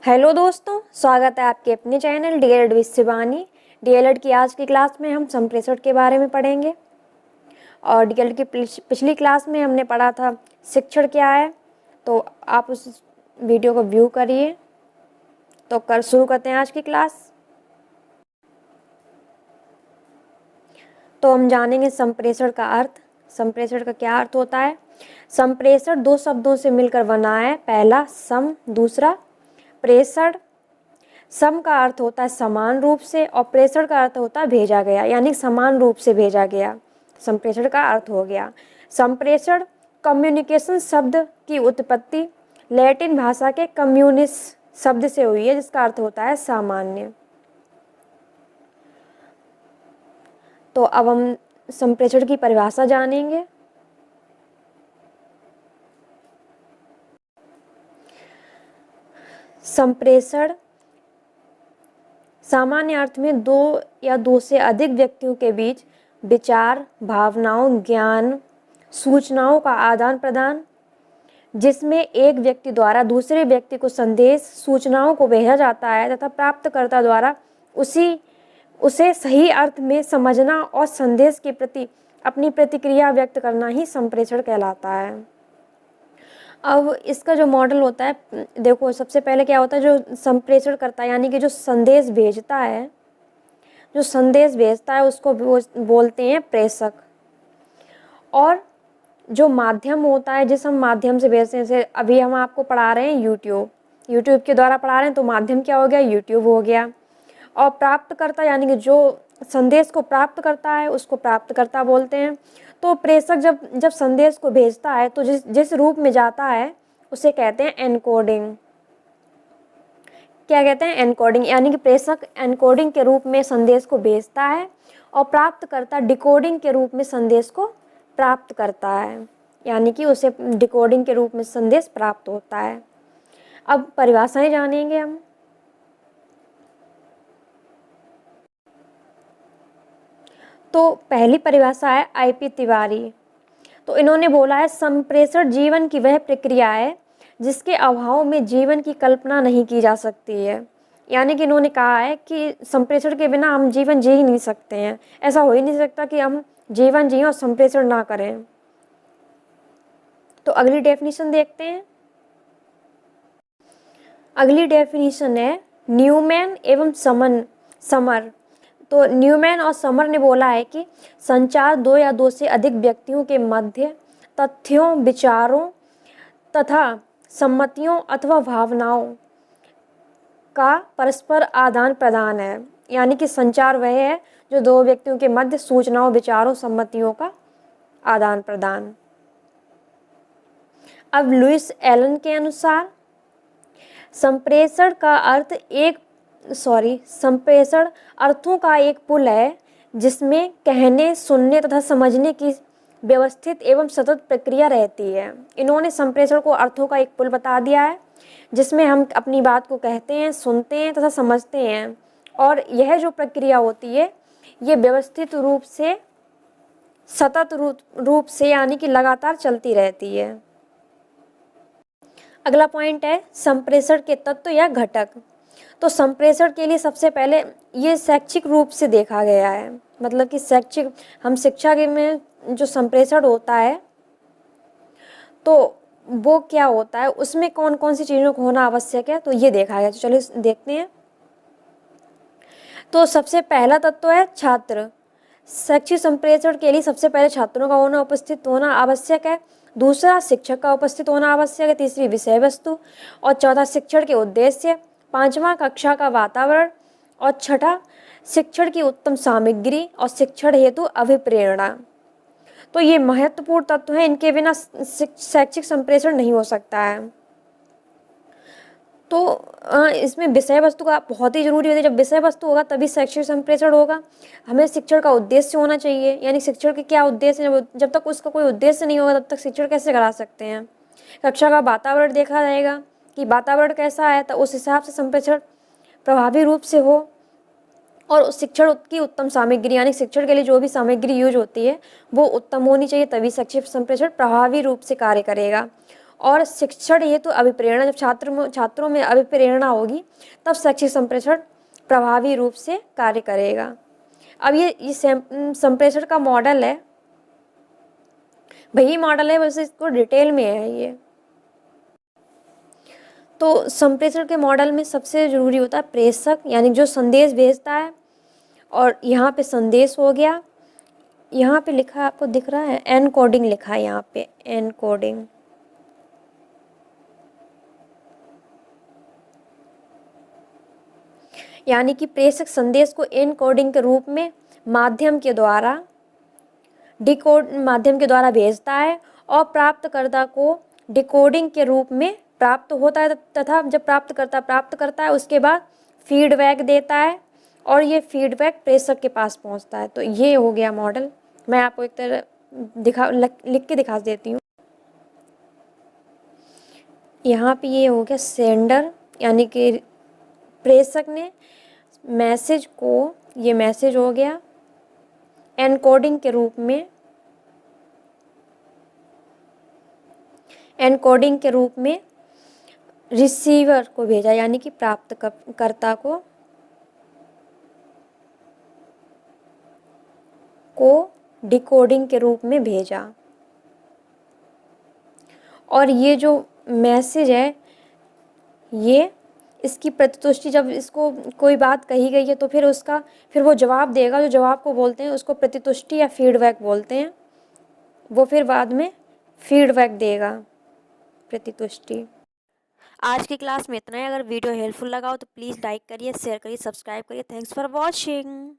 Hello दोस्तों, स्वागत है आपके अपने channel DElEd with Shivani. DElEd की आज की क्लास में हम संप्रेषण के बारे में पढ़ेंगे। और डीएलएड की पिछली क्लास में हमने पढ़ा था शिक्षण क्या है, तो आप उस वीडियो को व्यू करिए। तो कर शुरू करते हैं आज की क्लास। तो हम जानेंगे संप्रेषण का अर्थ। संप्रेषण का क्या अर्थ होता है? संप्रेषण दो शब्दों से मिलकर बना है। पहला सम, दूसरा प्रेषण। सम का अर्थ होता है समान रूप से और प्रेषण का अर्थ होता है भेजा गया, यानी समान रूप से भेजा गया। संप्रेषण का अर्थ हो गया। संप्रेषण कम्युनिकेशन शब्द की उत्पत्ति लैटिन भाषा के कम्युनिस शब्द से हुई है, जिसका अर्थ होता है सामान्य। तो अब हम संप्रेषण की परिभाषा जानेंगे। संप्रेषण सामान्य अर्थ में दो या दो से अधिक व्यक्तियों के बीच विचार, भावनाओं, ज्ञान, सूचनाओं का आदान प्रदान, जिसमें एक व्यक्ति द्वारा दूसरे व्यक्ति को संदेश, सूचनाओं को भेजा जाता है तथा प्राप्तकर्ता द्वारा उसे सही अर्थ में समझना और संदेश के प्रति अपनी प्रतिक्रिया व्यक्त करना ही संप्रेषण कहलाता है। अब इसका जो मॉडल होता है, देखो सबसे पहले क्या होता है, जो संप्रेषण करता है यानी कि जो संदेश भेजता है, उसको बोलते हैं प्रेषक। और जो माध्यम होता है जिस हम माध्यम से भेजते हैं, जैसे अभी हम आपको पढ़ा रहे हैं यूट्यूब के द्वारा पढ़ा रहे हैं, तो माध्यम क्या हो गया? यूट्यूब हो गया। और प्राप्तकर्ता यानी कि जो संदेश को प्राप्त करता है उसको प्राप्तकर्ता बोलते हैं। तो प्रेषक जब संदेश को भेजता है तो जिस रूप में जाता है उसे कहते हैं एनकोडिंग। क्या कहते हैं? एनकोडिंग। यानी कि प्रेषक एनकोडिंग के रूप में संदेश को भेजता है और प्राप्तकर्ता डिकोडिंग के रूप में संदेश को प्राप्त करता है, यानी कि उसे डिकोडिंग के रूप में संदेश प्राप्त होता है। अब परिभाषाएं जानेंगे हम। तो पहली परिभाषा है आईपी तिवारी। तो इन्होंने बोला है संप्रेषण जीवन की वह प्रक्रिया है जिसके अभाव में जीवन की कल्पना नहीं की जा सकती है। यानी कि इन्होंने कहा है कि संप्रेषण के बिना हम जीवन जी ही नहीं सकते हैं। ऐसा हो ही नहीं सकता कि हम जीवन जिए और संप्रेषण ना करें। तो अगली डेफिनेशन देखते हैं। अगली डेफिनेशन है न्यूमैन एवं समर। तो न्यूमैन और समर ने बोला है कि संचार दो या दो से अधिक व्यक्तियों के मध्य तथ्यों, विचारों तथा सम्मतियों अथवा भावनाओं का परस्पर आदान प्रदान है। यानी कि संचार वह है जो दो व्यक्तियों के मध्य सूचनाओं, विचारों, सम्मतियों का आदान प्रदान। अब लुइस एलन के अनुसार संप्रेषण अर्थों का एक पुल है जिसमें कहने, सुनने तथा समझने की व्यवस्थित एवं सतत प्रक्रिया रहती है। इन्होंने संप्रेषण को अर्थों का एक पुल बता दिया है जिसमें हम अपनी बात को कहते हैं, सुनते हैं तथा समझते हैं, और यह जो प्रक्रिया होती है ये व्यवस्थित रूप से, सतत रूप से यानी कि लगातार चलती रहती है। अगला पॉइंट है संप्रेषण के तत्व या घटक। तो संप्रेषण के लिए सबसे पहले ये शैक्षिक रूप से देखा गया है, मतलब कि शिक्षा के में जो संप्रेषण होता है तो वो क्या होता है, उसमें कौन कौन सी चीज़ों को होना आवश्यक है, तो ये देखा गया। तो चलिए देखते हैं। तो सबसे पहला तत्व है छात्र। शैक्षिक संप्रेषण के लिए सबसे पहले छात्रों का उपस्थित होना आवश्यक है। दूसरा शिक्षक का उपस्थित होना आवश्यक है। तीसरी विषय वस्तु, और चौथा शिक्षण के उद्देश्य। पांचवा कक्षा का वातावरण, और छठा शिक्षण की उत्तम सामग्री और शिक्षण हेतु अभिप्रेरणा। तो ये महत्वपूर्ण तत्व हैं, इनके बिना शैक्षिक संप्रेषण नहीं हो सकता है। तो इसमें विषय वस्तु का बहुत ही जरूरी होता है। जब विषय वस्तु होगा तभी शैक्षिक संप्रेषण होगा। हमें शिक्षण का उद्देश्य होना चाहिए, यानी शिक्षण के क्या उद्देश्य है। जब तक उसका कोई उद्देश्य नहीं होगा तब तक शिक्षण कैसे करा सकते हैं। कक्षा का वातावरण देखा जाएगा कि वातावरण कैसा है, तो उस हिसाब से संप्रेषण प्रभावी रूप से हो। और शिक्षण की उत्तम सामग्री, यानी शिक्षण के लिए जो भी सामग्री यूज होती है वो उत्तम होनी चाहिए, तभी शैक्षिक संप्रेषण प्रभावी रूप से कार्य करेगा। और शिक्षण हेतु अभिप्रेरणा, जब छात्रों में अभिप्रेरणा होगी तब शैक्षिक संप्रेषण प्रभावी रूप से कार्य करेगा। अब ये संप्रेषण का मॉडल है, वही मॉडल है, वैसे इसको डिटेल में है ये। तो संप्रेषण के मॉडल में सबसे ज़रूरी होता है प्रेषक, यानी जो संदेश भेजता है, और यहाँ पे संदेश हो गया, यहाँ पे लिखा है, आपको दिख रहा है एनकोडिंग लिखा है यहाँ पे, एनकोडिंग। यानी कि प्रेषक संदेश को एनकोडिंग के रूप में माध्यम के द्वारा भेजता है और प्राप्तकर्ता को डिकोडिंग के रूप में प्राप्त होता है, तथा जब प्राप्तकर्ता प्राप्त करता है उसके बाद फीडबैक देता है और ये फीडबैक प्रेषक के पास पहुंचता है। तो ये हो गया मॉडल। मैं आपको एक तरह लिख के दिखा देती हूँ। यहाँ पे ये हो गया सेंडर, यानी कि प्रेषक ने मैसेज को, ये मैसेज हो गया एनकोडिंग के रूप में रिसीवर को भेजा, यानी कि प्राप्तकर्ता को डिकोडिंग के रूप में भेजा। और ये जो मैसेज है, ये इसकी प्रतितुष्टि, जब इसको कोई बात कही गई है तो फिर वो जवाब देगा, जो जवाब को बोलते हैं उसको प्रतितुष्टि या फीडबैक बोलते हैं। वो फिर बाद में फीडबैक देगा, प्रतितुष्टि। आज की क्लास में इतना है। अगर वीडियो हेल्पफुल लगा हो तो प्लीज़ लाइक करिए, शेयर करिए, सब्सक्राइब करिए। Thanks for watching.